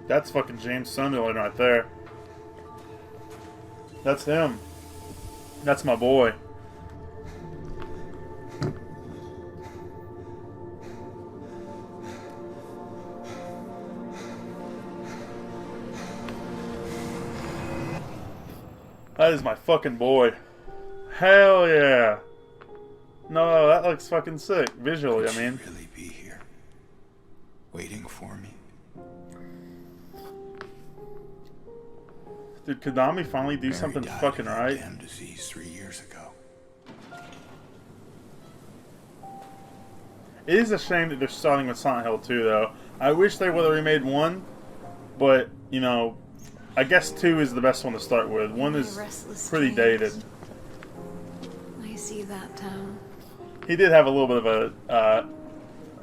That's fucking James Sunderland right there. That's him. That's my boy. That is my fucking boy. Hell yeah. No, that looks fucking sick. Visually, I mean. Really be here, waiting for me. Did Konami finally do something fucking right? Damn disease 3 years ago. It is a shame that they're starting with Silent Hill 2, though. I wish they would have remade 1, but, you know, I guess 2 is the best one to start with. 1 is pretty dated. I see that town. He did have a little bit of a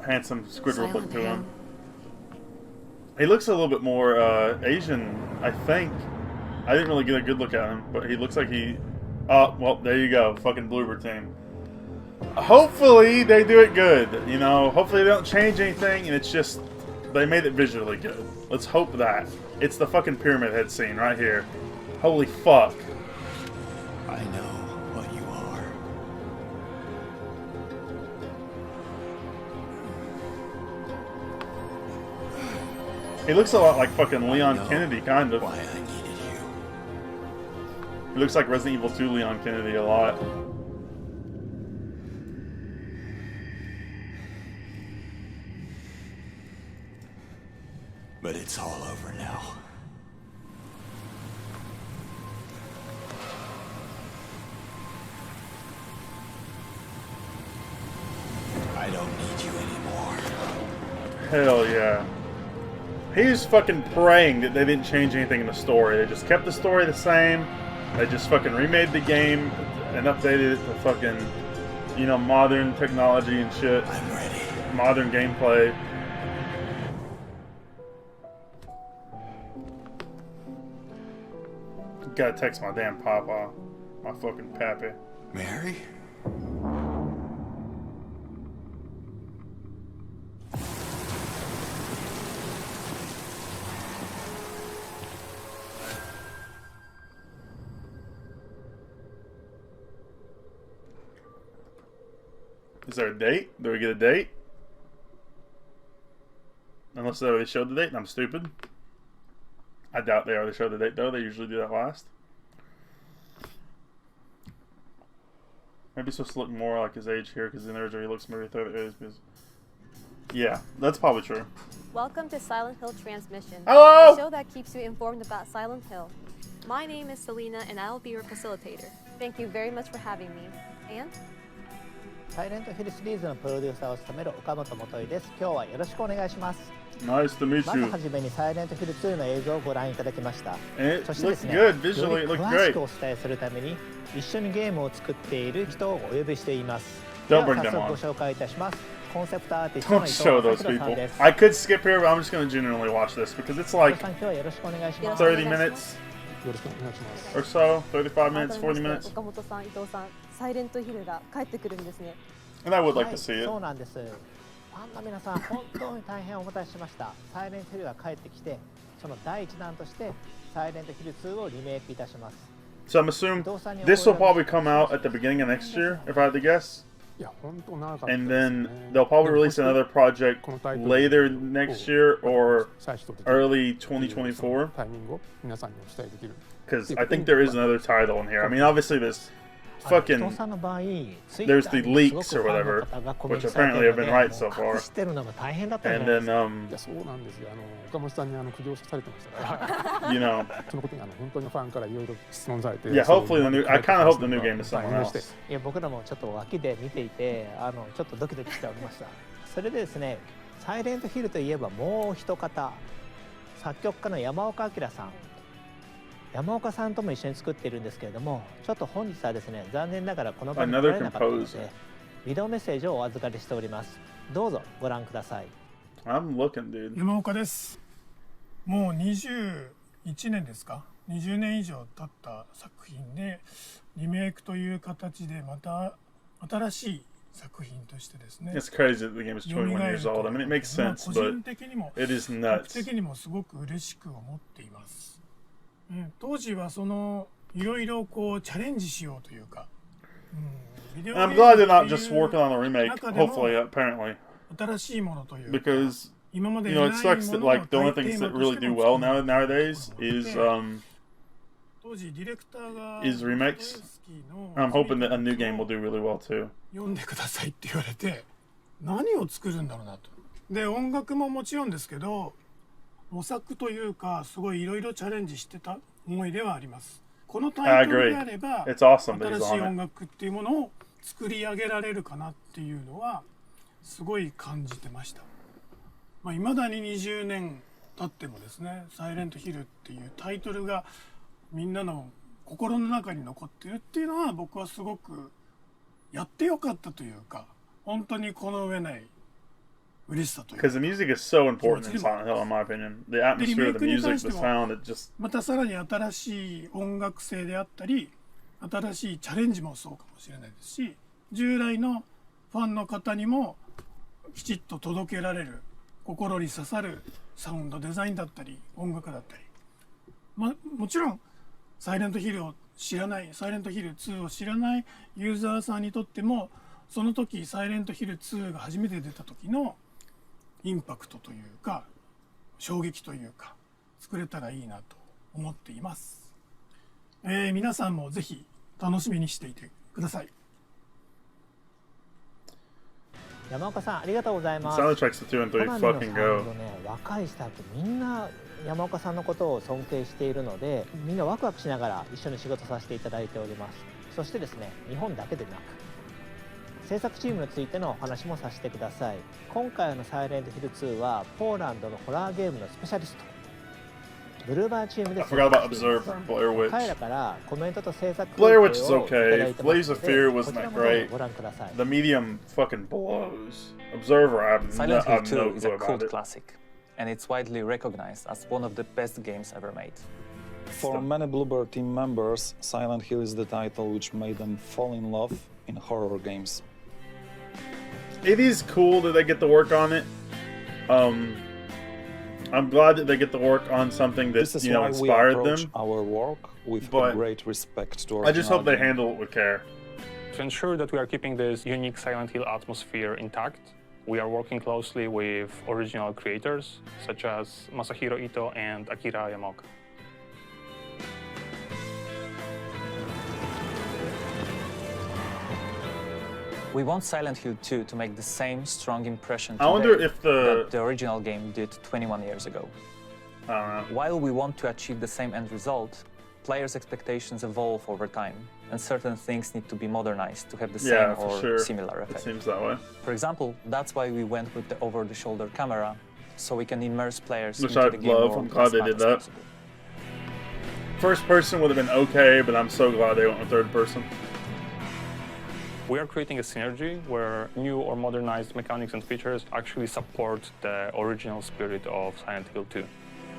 handsome Squidward look to him. He looks a little bit more Asian, I think. I didn't really get a good look at him, but he looks like he... Oh, well, there you go. Fucking Bloober team. Hopefully they do it good, you know. Hopefully they don't change anything, and it's just... They made it visually good. Let's hope that. It's the fucking Pyramid Head scene right here. Holy fuck. I know what you are. He looks a lot like fucking Leon Kennedy, kind of. Why I needed you. He looks like Resident Evil 2 Leon Kennedy a lot. But it's all over now. I don't need you anymore. Hell yeah. He's fucking praying that they didn't change anything in the story. They just kept the story the same. They just fucking remade the game and updated it to fucking, you know, modern technology and shit. I'm ready. Modern gameplay. Gotta text my damn papa. My fucking pappy. Mary? Is there a date? Do we get a date? Unless they already showed the date and I'm stupid. I doubt they already showed the date though. They usually do that last. Maybe it's supposed to look more like his age here because in there he looks maybe 30 because... Yeah, that's probably true. Welcome to Silent Hill Transmission, Hello! the show that keeps you informed about Silent Hill. My name is Selena and I will be your facilitator. Thank you very much for having me. And? サイレントヒルシリーズのプロデューサーを務める岡本元井です。今日はよろしくお願いします。Nice to meet まず you. はじめにサイレントヒル2の映像をご覧いただきました。 It そしてです looks ね、 good. Visually, よ it り looked 詳し great. くお伝えするために一緒にゲームを作っている人をお呼びしています。で Don't は bring 早 them 速 on. ご紹介いたします。コンセプトアーティストの Don't 伊 show 藤 those 正宏さん people. です。 I could skip here, but I'm just going to genuinely watch this because it's 伊 like 藤さん今日はよろしくお願いします。 30 minutes よろしくお願いします。 or so, 35 minutes, 改めまして 40 minutes. 岡本さん、伊藤さん、サイレントヒルが帰ってくるんですね。 And I would like はい、 to see it. そうなんです。ファンの皆さん、本当に大変お待たせしました。サイレントヒルが帰ってきて、その第一弾としてサイレントヒル2をリメイクいたします。 So I'm assuming this will probably come out at the beginning of next year, if I had to guess. いや、本当長かったです And ね。 then they'll probably release another project later next year or 最初と early 2024. タイミングを皆さんにお伝えできる。 Because I think there is another title in here. I mean, obviously there's 伊藤 fucking さんの場合、 there's the leaks or whatever, which apparently have been right so far. 知ってるのも大変だったんじゃ And ないです then か。いや、そうなんですよ。岡本さんに苦情されてましたから。you know, そのことに本当にファンからいろいろ質問されて。 yeah, hopefully the new. I kind of hope the new game is someone 大変でし else. ていや、僕らもちょっと脇で見ていて、ちょっとドキドキしておりました。それでですね、サイレントヒルといえばもう一方、作曲家の山岡明さん。山岡さんとも一緒に作っているんですけれども、ちょっと本日はですね、残念ながらこの場に来られなかったので、ビデオメッセージをお預かりしております。どうぞご覧ください。 I'm looking, dude. 山岡です。もう21年ですか、20年以上経った作品でリメイクという形でまた新しい作品としてですね。 It's crazy that the game is 21 years old. I mean, it makes sense, 個 but 人的にも it is 僕 nuts. 的にもすごく嬉しく思っています。当時はそのいろいろこうチャレンジしようというか、ビデオゲー I'm ム glad they're って not いう just working on a remake, 中でも hopefully, apparently. 新しいものというか、 Because, 今まで you know, it にない sucks も that, のを like, the only テ things ーマ that と really して do も well 作る nowadays is, 当時ディレクターが is remakes. I'm hoping that a new game will do really well, too. 読んでくださいって言われて、何を作るんだろうなと。で、音楽ももちろんですけど、模索というか、すごいいろいろチャレンジしてた思いではあります。このタイトルであれば、 It's awesome that he's 新しい on 音 it. 楽っていうものを作り上げられるかなっていうのは、すごい感じてました。未だに20年経ってもですね、サイレントヒルっていうタイトルがみんなの心の中に残ってるっていうのは、僕はすごくやってよかったというか、本当にこの上ない嬉しさというか。 Because the music is so important in Silent Hill, in my opinion. The atmosphere, the music, the sound, it just... またさらに新しい音楽性であったり、新しいチャレンジもそうかもしれないですし、従来のファンの方にもきちっと届けられる、心に刺さるサウンドデザインだったり音楽だったり、もちろんサイレントヒルを知らない、サイレントヒル2を知らないユーザーさんにとっても、その時サイレントヒル2が初めて出た時のインパクトというか衝撃というか作れたらいいなと思っています。皆さんもぜひ楽しみにしていてください。山岡さんありがとうございます。 Soundtracks to 2 and 3 fucking go. 若いスタッフみんな山岡さんのことを尊敬しているので、みんなワクワクしながら一緒に仕事させていただいております。そしてですね、日本だけでなく制作チームについてのお話もさせてください。今回のサイレントヒル2はポーランドのホラーゲームのスペシャリストブルーバーチームで I forgot about Observer, Blair Witch. 彼らからコメントと制作 Blair Witch is をいただい okay. てます Blaze of Fear ので、 wasn't こちら that もどうぞ great. ご覧ください。 The medium fucking blows. Observer, I have Silent Hill no 2 is clue a about cult it. classic, and it's widely recognized as one of the best games ever made. For many Bluebird team members, Silent Hill is the title which made them fall in love in horror games. It is cool that they get to work on it. I'm glad that they get to work on something that, This is you know, why we inspired approach them. our work with But great respect to I just hope they original game. handle it with care. To ensure that we are keeping this unique Silent Hill atmosphere intact, we are working closely with original creators such as Masahiro Ito and Akira Yamaoka. We want Silent Hill 2 to make the same strong impression I wonder today if that the original game did 21 years ago. I don't know. While we want to achieve the same end result, players' expectations evolve over time, and certain things need to be modernized to have the same Yeah, for or sure. similar It effect. seems that way. For example, that's why we went with the over-the-shoulder camera, so we can immerse players Which into I the game love. world I'm glad as they much did as that. possible. First person would have been okay, but I'm so glad they went with third person. We are creating a synergy where new or modernized mechanics and features actually support the original spirit of Silent Hill 2.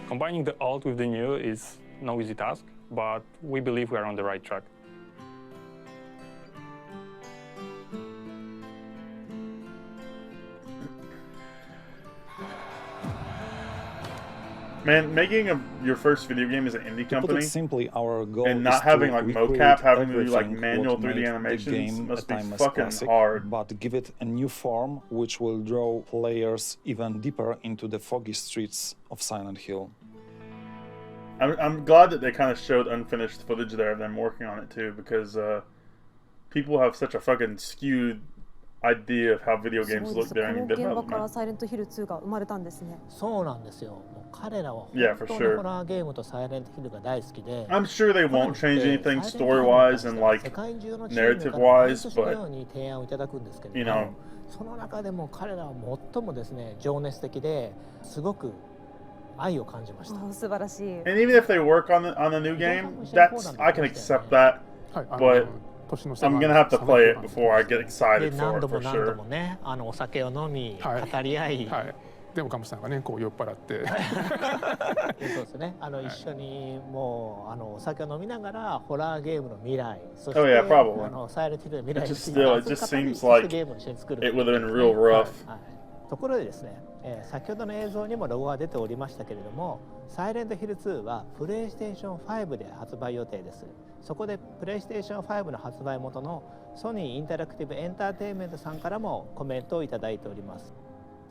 Combining the old with the new is no easy task, but we believe we are on the right track. Man, making your first video game as an indie To put company it simply, our goal and is not having to like recreate mocap, having to do like everything manual what 3D made the animations game must a be timeless fucking classic, hard. but give it a new form which will draw players even deeper into the foggy streets of Silent Hill. I'm glad that they kind of showed unfinished footage there of them working on it too, because people have such a fucking skewed idea of how video すご games いで look す。こ during の現場から development. サイレントヒル2が生まれたんですね。そうなんですよ。もう彼らは本 Yeah, for 当に sure. ホラーゲームとサイレントヒルが大好きで、 I'm sure they 彼ら won't って change anything サイレントヒル story-wise に and 関し like て世界中のチームから narrative-wise, 毎年の but ように提案をいただくんですけれ you ど know, も、その中でも彼らは最もですね情熱的ですごく愛を感じました。ああ、素晴らしい。 and even if they work on a new game, that's I can accept that. はい、But 年の瀬 I'm が gonna have to play it 寒い before I get で excited 何 for 度 it も for 何度 sure. もね、お酒を飲み、はい語り合い、はいで岡本さんがねこう酔っ払ってそうですね。一緒にもうお酒を飲みながらホラーゲームの未来、そして Oh, yeah, probably. サイレントヒルの未来 It に just ついて still, 熱 it く just 語り、 seems そして like ゲームを一緒に作る it would have been real rough. はいところでですね、先ほどの映像にもロゴが出ておりましたけれども、サイレントヒル2はプレイステーション5で発売予定です。そこでプレイステーション5の発売元のソニーインタラクティブエンターテインメントさんからもコメントをいただいております。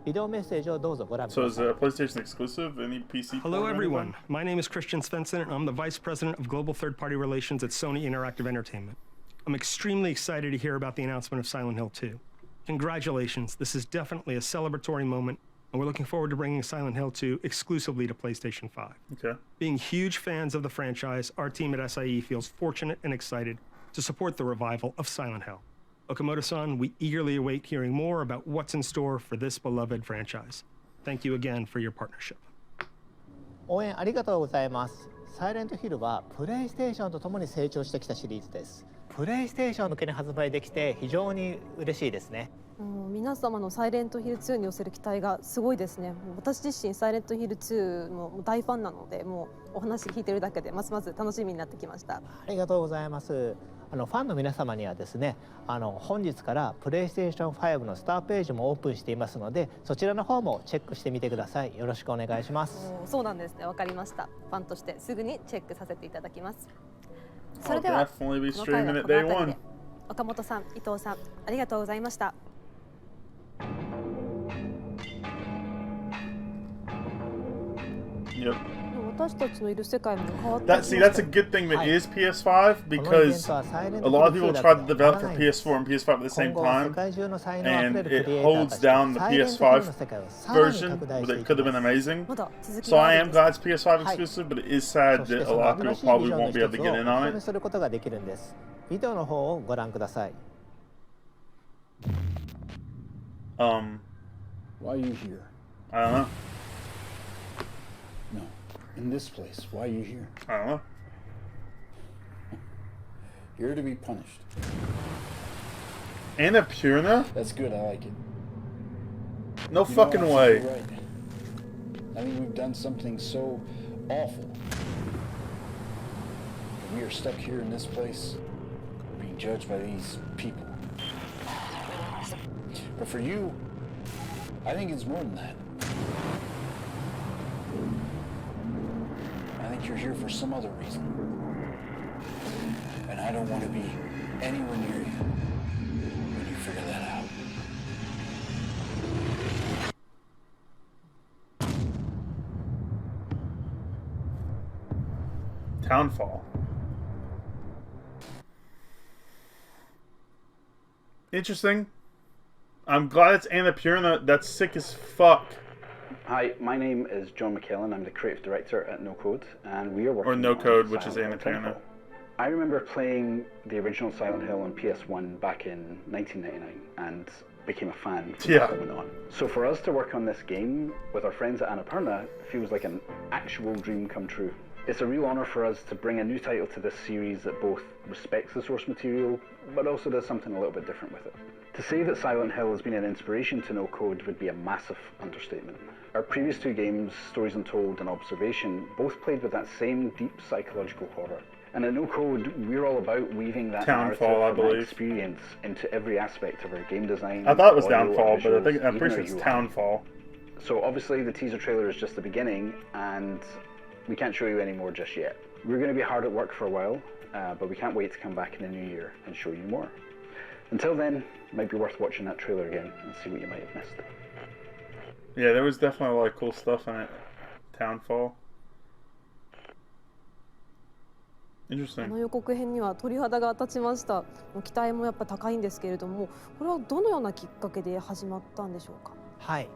ビデオメッセージをどうぞご覧く So だ is さい。 it a PlayStation exclusive? Any PC? Hello, port or everyone. anything? My name is Christian Svensson, and I'm the Vice President of Global Third-Party Relations at Sony Interactive Entertainment. I'm extremely excited to hear about the announcement of Silent Hill 2. Congratulations. This is definitely a celebratory moment, and we're looking forward to bringing Silent Hill 2 exclusively to PlayStation 5. Okay. Being huge fans of the franchise, our team at SIE feels fortunate and excited to support the revival of Silent Hill. Okamoto-san, we eagerly await hearing more about what's in store for this beloved franchise. Thank you again for your partnership. 応援ありがとうございます。サイレントヒルはプレイステーションとともに成長してきたシリーズです。プレイステーション向けに発売できて非常に嬉しいですね。皆様のサイレントヒル2に寄せる期待がすごいですね。もう私自身サイレントヒル2の大ファンなので、もうお話聞いてるだけでますます楽しみになってきました。ありがとうございます。ファンの皆様にはですね、本日からプレイステーション5のスターページもオープンしていますので、そちらの方もチェックしてみてください。よろしくお願いします。そうなんですね。わかりました。ファンとしてすぐにチェックさせていただきます。そ I'll れでは definitely be この回 streaming は it この day 辺り one. で岡本さん、伊藤さん、ありがとうございました。Yep. 私たちのいる世界も変わってき That ま see, した that's a good thing that is PS5 because a lot of people tried to develop for PS4 and PS5 at the same time, and it holds down the PS5 version, but it could have been amazing. まだ続き So があ I る am んです。 glad it's PS5 exclusive, but it is sad そして that そ a の lot of 新 people しいビジ probably ョンの won't 一 be つ able を to お get in 披 on 露 it. することができるんです。ビデオの方をご覧ください。Why are you here? I don't know. No. In this place, why are you here? I don't know. Here to be punished. Annapurna? That's good, I like it. No You know, fucking I think way. you're right. I think we've done something so awful. We are stuck here in this place, being judged by these people. But for you, I think it's more than that. I think you're here for some other reason. And I don't want to be anywhere near you when you figure that out. Townfall. Interesting. I'm glad it's Annapurna. That's sick as fuck. Hi, my name is John McKellen. I'm the creative director at No Code, and we are working Or No on Code, which is Silent Hill Annapurna. Townfall. I remember playing the original Silent Hill on PS1 back in 1999 and became a fan from that moment on. So for us to work on this game with our friends at Annapurna feels like an actual dream come true. It's a real honour for us to bring a new title to this series that both respects the source material, but also does something a little bit different with it. To say that Silent Hill has been an inspiration to No Code would be a massive understatement. Our previous two games, Stories Untold and Observation, both played with that same deep psychological horror. And at No Code, we're all about weaving that Townfall, I narrative and that believe. experience into every aspect of our game design. I thought it was audio, Downfall, but visuals, I'm even pretty sure our it's UI. Townfall. So obviously the teaser trailer is just the beginning, and we can't show you any more just yet. We're going to be hard at work for a while, but we can't wait to come back in the new year and show you more. Until then, it might be worth watching that trailer again and see what you might have missed. Yeah, there was definitely a lot of cool stuff in it. Townfall. こ Interesting. の予告編には鳥肌が立ちました。期待もやっぱ高いんですけれども、これはどのようなきっかけで始まったんでしょうか。はい。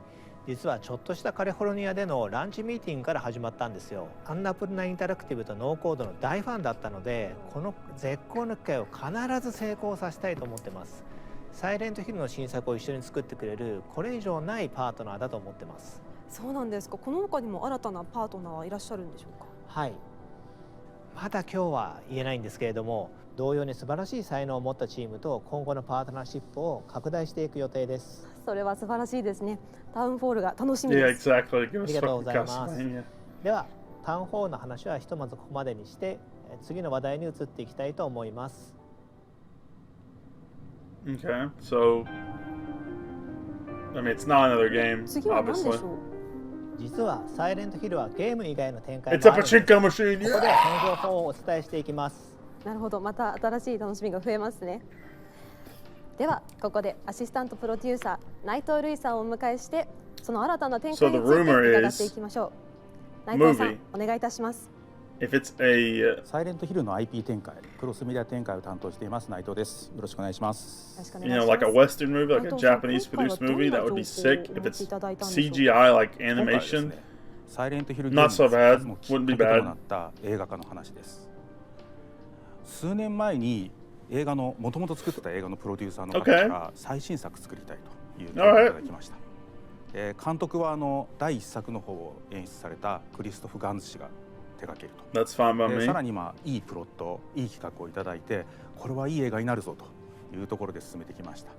実はちょっとしたカリフォルニアでのランチミーティングから始まったんですよ。アンナプルナインタラクティブとノーコードの大ファンだったので、この絶好の機会を必ず成功させたいと思ってます。サイレントヒルの新作を一緒に作ってくれるこれ以上ないパートナーだと思ってます。そうなんですか。この他にも新たなパートナーはいらっしゃるんでしょうか。はい。まだ今日は言えないんですけれども、同様に素晴らしい才能を持ったチームと今後のパートナーシップを拡大していく予定です。それは素晴らしいですね。タウンフォールが楽しみです。Yeah, exactly. Give あ us りがとうござい fucking ます。 Castlevania. ではタウンフォールの話はひとまずここまでにして次の話題に移っていきたいと思います。 Okay, so I mean, it's not another game, 次は何でしょ obviously. う。実はサイレントヒルはゲーム以外の展開 It's も a あるので、 pachinko machine. ここではその情報をお伝えしていきます。なるほど、また新しい楽しみが増えますね。ではここでアシスタントプロデューサー内藤瑠衣さんをお迎えしてその新たな展開について伺っていきましょう。内藤さん、お願いいたします。If it's a サイレントヒルの IP 展開、クロスメディア展開を担当しています内藤です。よろしくお願いします。 you know, like a Western movie, like a Japanese produced movie, that would be sick. If it's CGI, like animation, サイレントヒルゲーム not so bad, wouldn't be と bad. なった映画化の話です。数年前に映画のもともと作ってた映画のプロデューサーの方から最新作作りたいという声をいただきました。監督は第一作の方を演出されたクリストフ・ガンズ氏が手掛けると。 That's fine by me. さらにいいプロット、いい企画をいただいて、これはいい映画になるぞというところで進めてきました。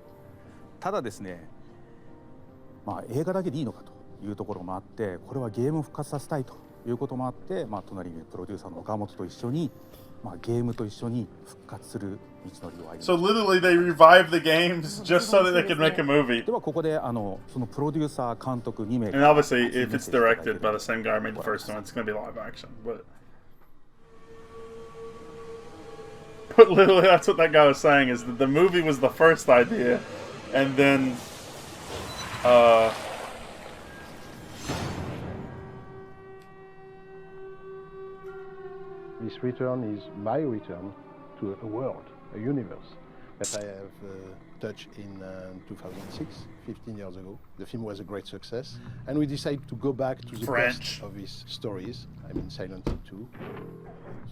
ただですね、映画だけでいいのかというところもあって、これはゲームを復活させたいということもあって、隣にプロデューサーの岡本と一緒に、ゲームと一緒に復活する道のりを歩んで。 So literally, they revive the games just so that they could make a movie. ではここでそのプロデューサー監督2名。 And obviously, if it's directed by the same guy who made the first one, it's going to be live action. But literally, that's what that guy was saying: is that the movie was the first idea, and then this return is my return to a world, a universe that I have touched in 2006, 15 years ago. The film was a great success, and we decided to go back to the best of his stories. I mean, Silent Hill 2.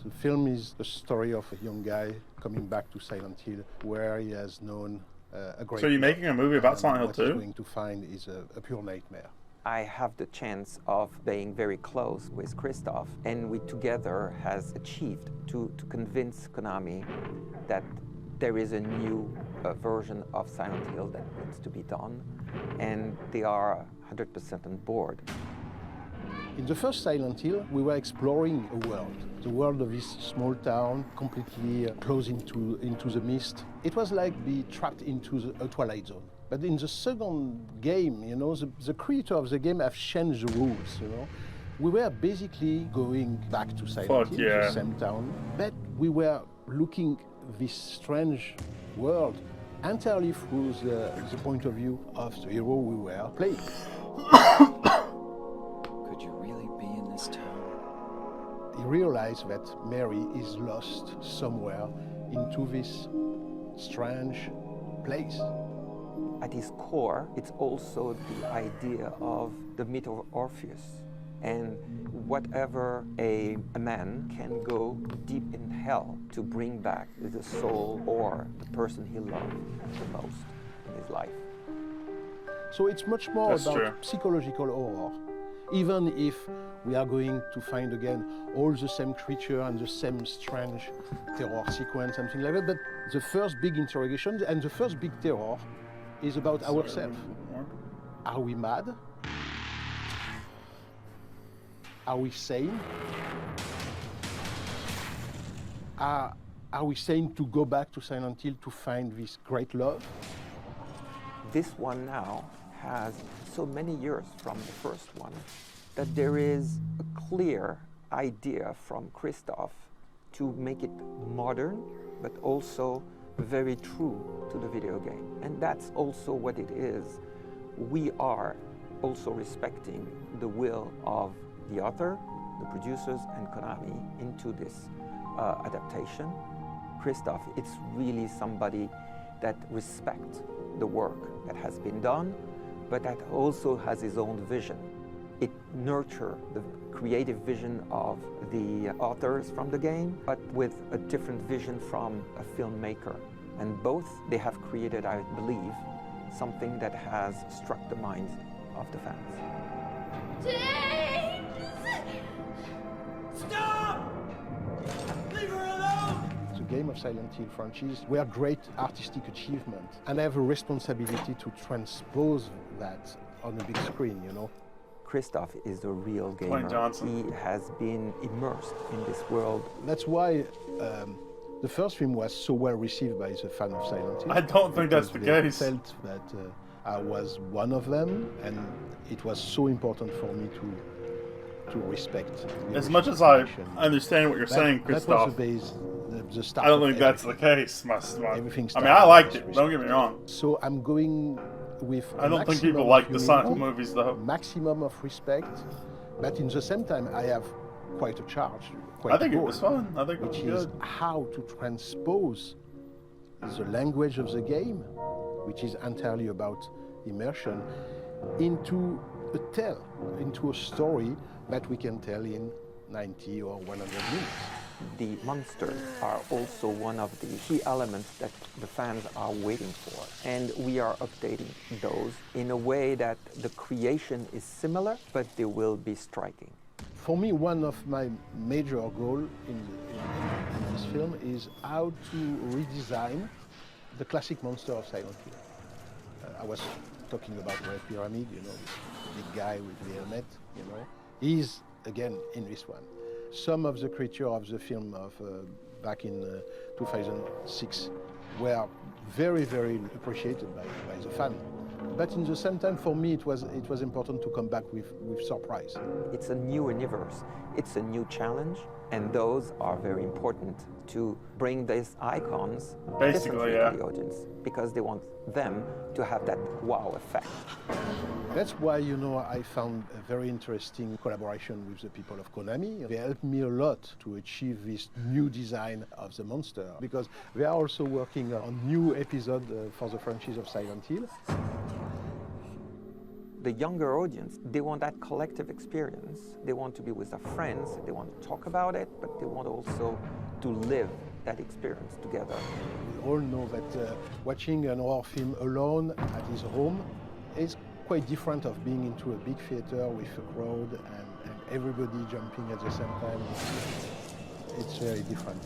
The film is the story of a young guy coming back to Silent Hill, where he has known a great. So you're making a movie about Silent Hill 2? What he's going to find is a pure nightmare. I have the chance of being very close with Christoph, and we together has achieved to convince Konami that there is a new version of Silent Hill that needs to be done, and they are 100% on board. In the first Silent Hill, we were exploring a world, the world of this small town, completely closed into the mist. It was like being trapped into a twilight zone. But in the second game, you know, the creator of the game have changed the rules, you know. We were basically going back to Silent Hill, the same town, but we were looking this strange world entirely through the point of view of the hero we were playing. Could you really be in this town? He realized that Mary is lost somewhere into this strange place. At its core, it's also the idea of the myth of Orpheus. And whatever a man can go deep in hell to bring back the soul or the person he loved the most in his life. So it's much more about psychological horror. Even if we are going to find again all the same creature and the same strange terror sequence, something like that, but the first big interrogation and the first big terror is about ourselves. Are we mad? Are we sane? Are we sane to go back to Silent Hill to find this great love? This one now has so many years from the first one that there is a clear idea from Christoph to make it modern, but also very true to the video game. And that's also what it is. We are also respecting the will of the author, the producers, and Konami into this adaptation. Christoph, it's really somebody that respects the work that has been done, but that also has his own vision. It nurtures the creative vision of the authors from the game, but with a different vision from a filmmaker. And both, they have created, I believe, something that has struck the minds of the fans. James! Stop! game of Silent Hill franchise were great artistic achievement, and I have a responsibility to transpose that on a big screen, you know. Christoph is a real gamer. Dwayne Johnson. He has been immersed in this world. That's why the first film was so well received by the fan of Silent Hill. I don't think that's the they case. Felt that I was one of them, and it was so important for me to respect. As much as I understand what you're saying, Christoph, that was the start. I don't think that's the case. Everything I mean, I liked it. Don't get me wrong. So I'm going with. I don't think people like the Sonic movies, though. Maximum of respect, but in the same time, I have quite a charge. I think it was fun. I think it was which good. is how to transpose the language of the game, which is entirely about immersion, into a tale, into a story that we can tell in 90 or 100 minutes. The monsters are also one of the key elements that the fans are waiting for. And we are updating those in a way that the creation is similar, but they will be striking. For me, one of my major goals in this film is how to redesign the classic monster of Silent Hill. I was talking about Red Pyramid, you know, this big guy with the helmet, you know. He's, again, in this one. Some of the creatures of the film of back in 2006 were very, very appreciated by the fan. But in the same time, for me, it was important to come back with surprise. It's a new universe, it's a new challenge, and those are very important to bring these icons basically, to the audience, because they want them to have that wow effect. That's why, you know, I found a very interesting collaboration with the people of Konami. They helped me a lot to achieve this new design of the monster, because they are also working on new episodes for the franchise of Silent Hill. The younger audience, they want that collective experience. They want to be with their friends, they want to talk about it, but they want also to live that experience together. We all know that watching an horror film alone at his home is quite different of being into a big theater with a crowd and everybody jumping at the same time. It's very different.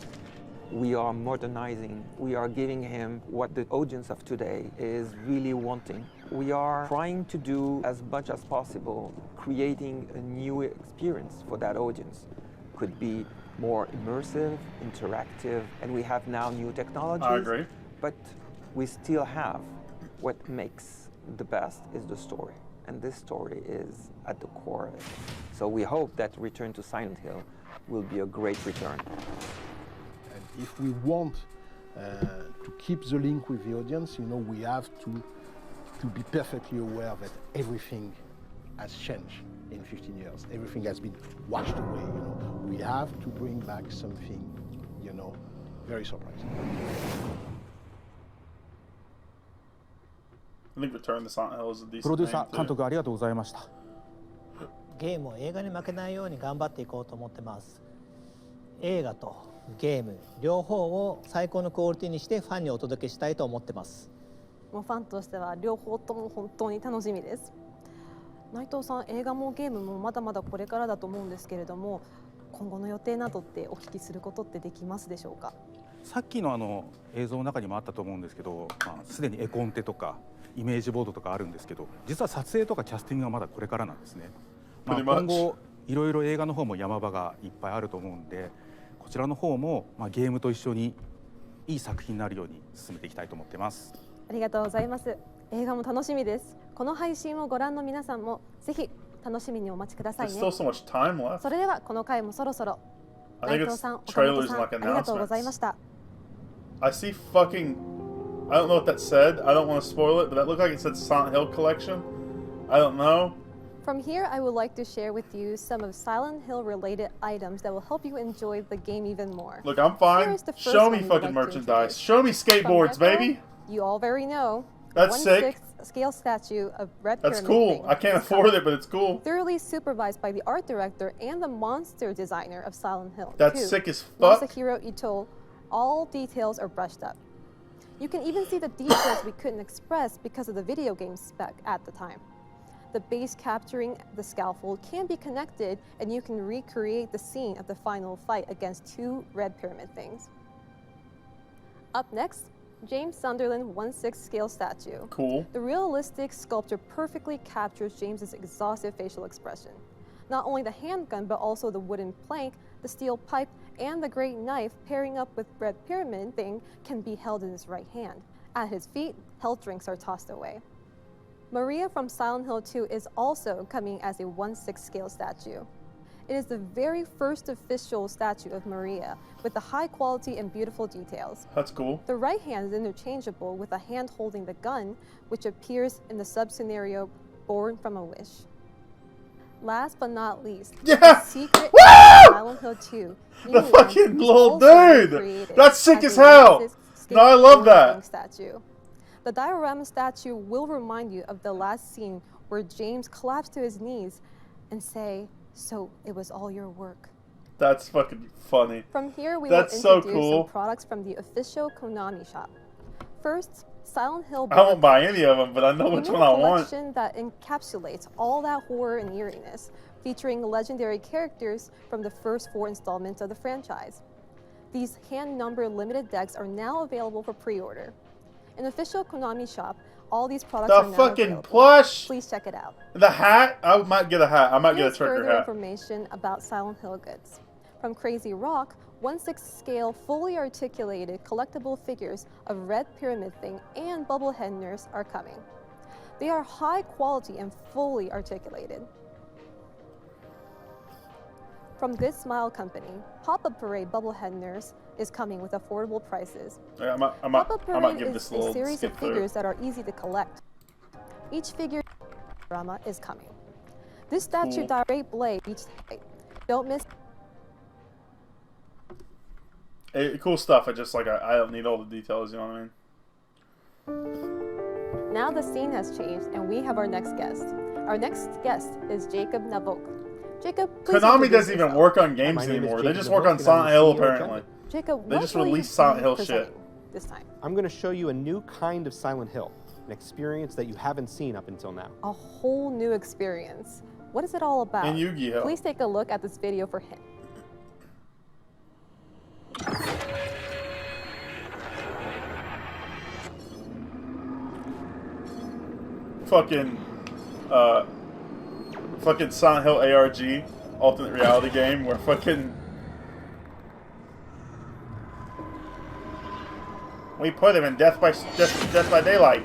We are modernizing, we are giving him what the audience of today is really wanting. We are trying to do as much as possible, creating a new experience for that audience. Could be more immersive, interactive, and we have now new technologies. I agree. But we still have what makes the best is the story. And this story is at the core of it. So we hope that Return to Silent Hill will be a great return. And if we want to keep the link with the audience, you know, we have to be perfectly aware that everything has changed in 15 years. Everything has been washed away, you know. We have to bring back something, you know, very surprising. I think Return to Silent Hill is a decent プロデューサ name ー監 too. 督ありがとうございました。ゲームを映画に負けないように頑張っていこうと思ってます。映画とゲーム両方を最高のクオリティにしてファンにお届けしたいと思ってます。もうファンとしては両方とも本当に楽しみです。内藤さん、映画もゲームもまだまだこれからだと思うんですけれども、今後の予定などってお聞きすることってできますでしょうか。さっきの映像の中にもあったと思うんですけど、すでに絵コンテとかイメージボードとかあるんですけど、実は撮影とかキャスティングはまだこれからなんですね。今後いろいろ映画の方も山場がいっぱいあると思うんで、こちらの方もゲームと一緒にいい作品になるように進めていきたいと思ってます。ありがとうございます。映画も楽しみです。この配信をご覧の皆さんもぜひ楽しみにお待ちくださいね。それではこの回もそろそろ。内藤さん、岡本さん、ありがとうございました。I see fucking. I don't know what that said. I don't want to spoil it, but that looked like it said Silent Hill Collection. I don't know. From here, I would like to share with you some of Silent Hill related items that will help you enjoy the game even more. Look, I'm fine. Show me fucking merchandise. Show me skateboards, baby. You already know. That's sick. 1/6 scale statue of Red Pyramid. That's cool. I can't afford it, but it's cool. Thoroughly supervised by the art director and the monster designer of Silent Hill. That's sick as fuck. Masahiro Ito. All details are brushed up. You can even see the details we couldn't express because of the video game spec at the time. The base capturing the scaffold can be connected, and you can recreate the scene of the final fight against 2 Red Pyramid things. Up next, James Sunderland 1/6 scale statue. Cool. The realistic sculpture perfectly captures James's exhaustive facial expression. Not only the handgun, but also the wooden plank, the steel pipe, and the great knife pairing up with red pyramid thing can be held in his right hand. At his feet, health drinks are tossed away. Maria from Silent Hill 2 is also coming as a 1/6 scale statue. It is the very first official statue of Maria, with the high quality and beautiful details. That's cool. The right hand is interchangeable with a hand holding the gun, which appears in the sub-scenario Born from a Wish. Last but not least, the secret of Silent Hill 2. The fucking little dude! That's sick as hell! No, I love that! Statue. The diorama statue will remind you of the last scene where James collapsed to his knees and say, "So it was all your work." That's fucking funny. From here, we That's will so introduce cool. some products from the official Konami shop. First, Silent Hill. I won't buy any of them, but I know which one I want. A collection that encapsulates all that horror and eeriness, featuring legendary characters from the first 4 installments of the franchise. These hand-numbered limited decks are now available for pre-order. In the official Konami shop, all these products are now fucking available. plush! Please check it out. The hat? I might get a hat. I might get a Here's trucker further hat. information about Silent Hill goods. From Crazy Rock, 1/6 scale, fully articulated collectible figures of Red Pyramid Thing and Bubblehead Nurse are coming. They are high quality and fully articulated. From Good Smile Company, Pop-Up Parade Bubblehead Nurse is coming with affordable prices. Yeah, I Pop-Up might Parade give is this a a little series skip of through. figures that are easy to collect. Each figure drama is coming. This statue Cool. direct blade each height. Don't miss. Cool stuff. I don't need all the details. You know what I mean? Now the scene has changed, and we have our next guest. Our next guest is Jacob Navok. Jacob, please Konami introduce doesn't even yourself. work on games anymore. They just work on Silent Hill apparently. Jacob, They what just will you release Silent be Hill presenting shit. this time? I'm going to show you a new kind of Silent Hill, an experience that you haven't seen up until now. A whole new experience. What is it all about? And Yu-Gi-Oh. Please take a look at this video for hint. Fucking Silent Hill ARG, alternate reality game where we put him in Death by Daylight.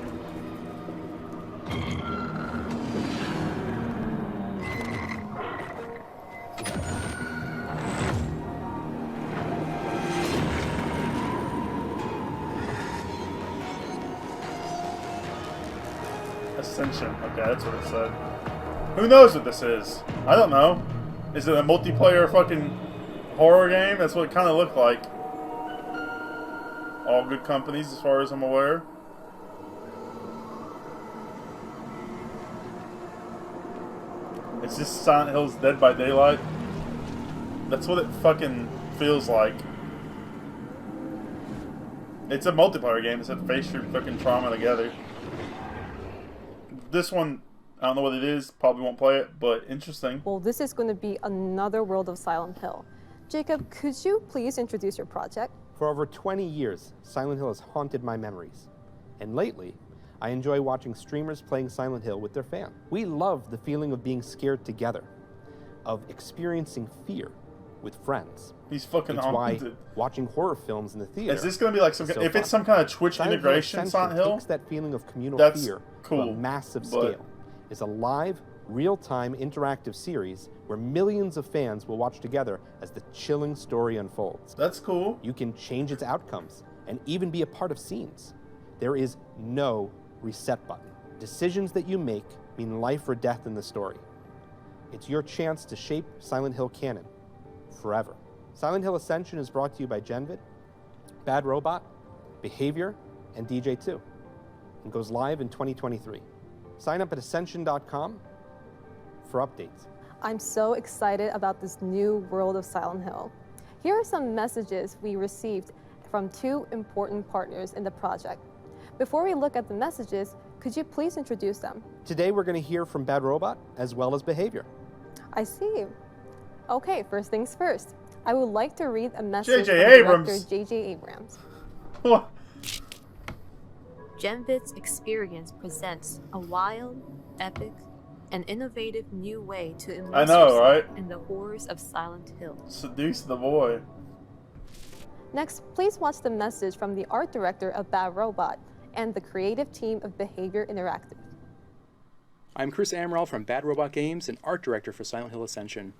Ascension. Okay, that's what it said. Who knows what this is? I don't know. Is it a multiplayer fucking horror game? That's what it kind of looked like. All good companies, as far as I'm aware. Is this Silent Hill's Dead by Daylight? That's what it fucking feels like. It's a multiplayer game. It said face your fucking trauma together. This one, I don't know what it is. Probably won't play it, but interesting. Well, this is going to be another world of Silent Hill. Jacob, could you please introduce your project? For over 20 years, Silent Hill has haunted my memories. And lately, I enjoy watching streamers playing Silent Hill with their fans. We love the feeling of being scared together, of experiencing fear with friends. He's fucking It's haunted. why watching horror films in the theater. Is this going to be like some? is so If it's fun. some kind of Twitch Silent integration, Hill Silent Hill, takes that feeling of communal that's fear cool, to a massive but- scale. It's a live, real-time interactive series where millions of fans will watch together as the chilling story unfolds. That's cool. You can change its outcomes and even be a part of scenes. There is no reset button. Decisions that you make mean life or death in the story. It's your chance to shape Silent Hill canon forever. Silent Hill Ascension is brought to you by Genvid, Bad Robot, Behavior, and DJ2, and goes live in 2023. Sign up at Ascension.com for updates. I'm so excited about this new world of Silent Hill. Here are some messages we received from 2 important partners in the project. Before we look at the messages, could you please introduce them? Today we're going to hear from Bad Robot as well as Behavior. I see. Okay, first things first. I would like to read a message J.J. from Abrams. director J.J. Abrams. What? Genvid's experience presents a wild, epic, and innovative new way to immerse yourself in the horrors of Silent Hill. Seduce the boy. Next, please watch the message from the art director of Bad Robot and the creative team of Behavior Interactive. I'm Chris Amaral from Bad Robot Games and art director for Silent Hill Ascension.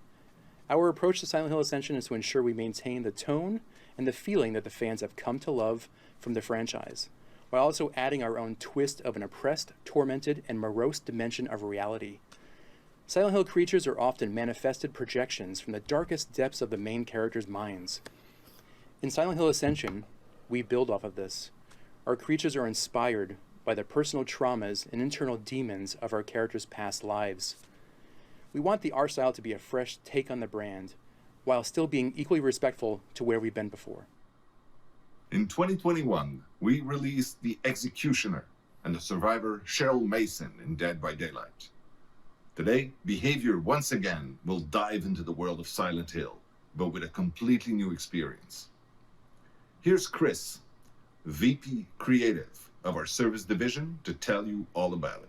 Our approach to Silent Hill Ascension is to ensure we maintain the tone and the feeling that the fans have come to love from the franchise, while also adding our own twist of an oppressed, tormented, and morose dimension of reality. Silent Hill creatures are often manifested projections from the darkest depths of the main characters' minds. In Silent Hill Ascension, we build off of this. Our creatures are inspired by the personal traumas and internal demons of our characters' past lives. We want the art style to be a fresh take on the brand, while still being equally respectful to where we've been before. In 2021, we released The Executioner and the survivor Cheryl Mason in Dead by Daylight. Today, Behavior once again will dive into the world of Silent Hill, but with a completely new experience. Here's Chris, VP Creative of our service division, to tell you all about it.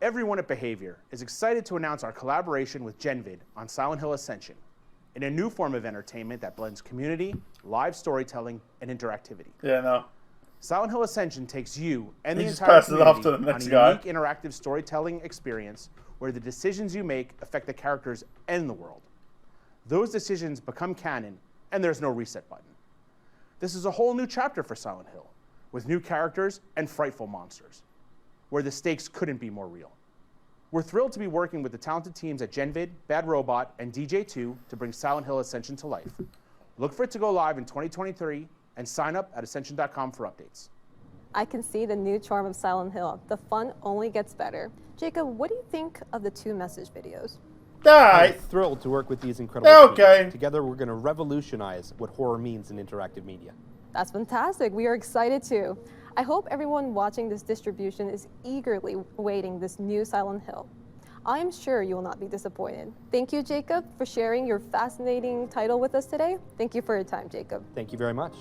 Everyone at Behavior is excited to announce our collaboration with Genvid on Silent Hill Ascension, in a new form of entertainment that blends community, live storytelling, and interactivity. Yeah, no. Silent Hill Ascension takes you and the He just entire passes it off to the community next on a guy. unique interactive storytelling experience where the decisions you make affect the characters and the world. Those decisions become canon, and there's no reset button. This is a whole new chapter for Silent Hill, with new characters and frightful monsters, where the stakes couldn't be more real. We're thrilled to be working with the talented teams at Genvid, Bad Robot, and DJ2 to bring Silent Hill Ascension to life. Look for it to go live in 2023 and sign up at Ascension.com for updates. I can see the new charm of Silent Hill. The fun only gets better. Jacob, what do you think of the two message videos? I'm thrilled to work with these incredible teams. Together, we're going to revolutionize what horror means in interactive media. That's fantastic. We are excited too. I hope everyone watching this distribution is eagerly awaiting this new Silent Hill. I'm sure you will not be disappointed. Thank you, Jacob, for sharing your fascinating title with us today. Thank you for your time, Jacob. Thank you very much.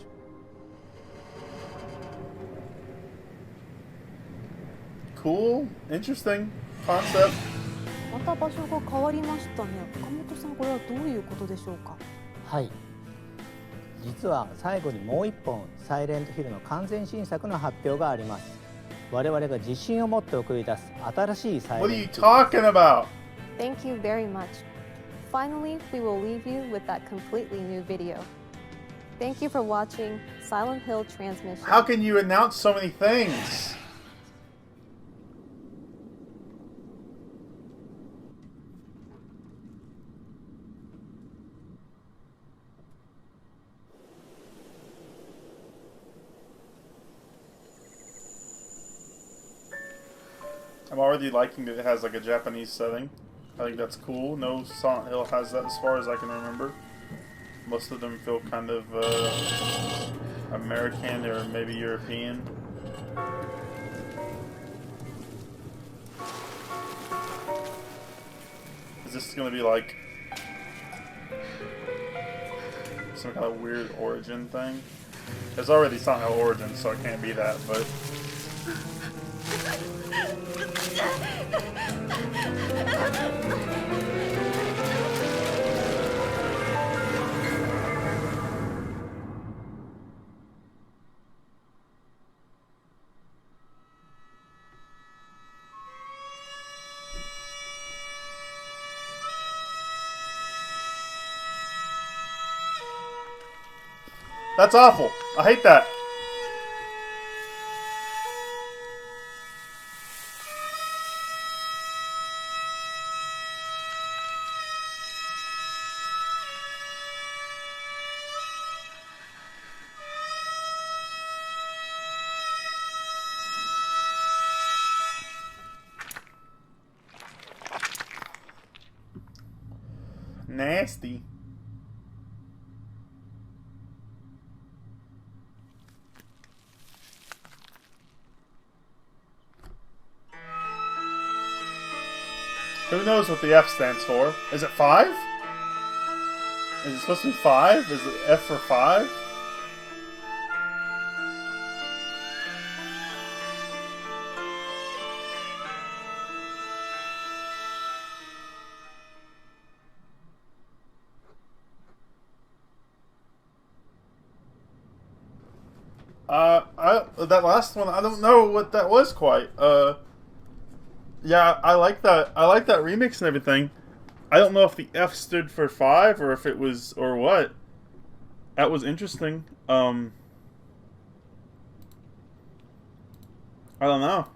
Cool. Interesting concept. また場所が変わりましたね。岡本さん、これはどういうことでしょうか。はい。実は最後にもう一本サイレントヒルの完全新作の発表があります。我々が自信を持って送り出す新しいサイレントヒル。What are you talking about? Thank you very much. Finally, we will leave you with that completely new video. Thank you for watching Silent Hill Transmission. How can you announce so many things? I'm already liking that it has like a Japanese setting. I think that's cool. No Silent Hill has that as far as I can remember. Most of them feel kind of American or maybe European. Is this going to be like some kind of weird origin thing? There's already Silent Hill Origin, so it can't be that, but... That's awful. I hate that. Nasty. Who knows what the F stands for? Is it 5? Is it supposed to be 5? Is it F for 5? That last one, I don't know what that was quite. Yeah, I like that. I like that remix and everything. I don't know if the F stood for 5 or if it was or what. That was interesting. I don't know.